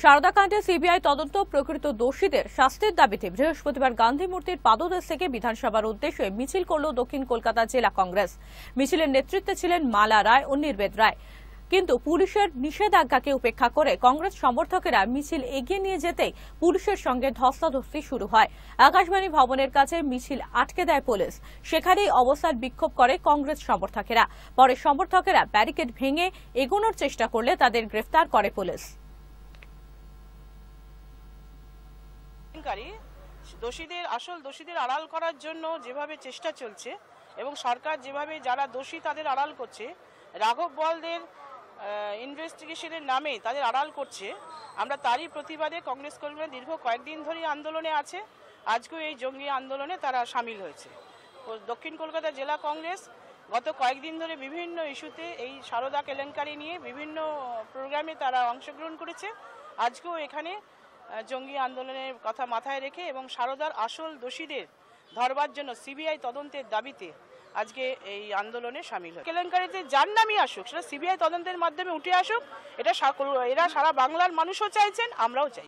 সারদা কাণ্ডে সিবিআই তদন্ত, প্রকৃত দোষীদের শাস্তির দাবিতে বৃহস্পতিবার গান্ধী মূর্তির পাদদেশ থেকে বিধানসভার উদ্দেশ্যে মিছিল করল দক্ষিণ কলকাতা জেলা কংগ্রেস। মিছিলের নেতৃত্বে ছিলেন মালা রায় ও নির্বেদ রায়। কিন্তু পুলিশের নিষেধাজ্ঞাকে উপেক্ষা করে কংগ্রেস সমর্থকেরা মিছিল এগিয়ে নিয়ে যেতেই পুলিশের সঙ্গে ধস্তাধস্তি শুরু হয়। আকাশবাণী ভবনের কাছে মিছিল আটকে দেয় পুলিশ। সেখানেই অবস্থান বিক্ষোভ করে কংগ্রেস সমর্থকেরা। পরে সমর্থকেরা ব্যারিকেড ভেঙে এগোনোর চেষ্টা করলে তাদের গ্রেফতার করে পুলিশ। আসল দোষীদের আড়াল করার জন্য যেভাবে চেষ্টা চলছে এবং সরকার যেভাবে যারা দোষী তাদের আড়াল করছে, রাঘব বোয়ালদের ইনভেস্টিগেশনের নামে তাদের আড়াল করছে, আমরা তারই প্রতিবাদে কংগ্রেস কর্মীরা দীর্ঘ কয়েকদিন ধরে আন্দোলনে আছে। আজকেও এই জঙ্গি আন্দোলনে তারা সামিল হয়েছে। দক্ষিণ কলকাতা জেলা কংগ্রেস গত কয়েকদিন ধরে বিভিন্ন ইস্যুতে এই সারদা কেলেঙ্কারি নিয়ে বিভিন্ন প্রোগ্রামে তারা অংশগ্রহণ করেছে। আজকেও এখানে জঙ্গি আন্দোলনের কথা মাথায় রেখে এবং সারদার আসল দোষীদের ধরবার জন্য সিবিআই তদন্তের দাবিতে আজকে এই আন্দোলনে সামিল হয়। কেলেঙ্কারিতে যার নামই আসুক, সেটা সিবিআই তদন্তের মাধ্যমে উঠে আসুক, এরা সারা বাংলার মানুষও চাইছেন, আমরাও চাই।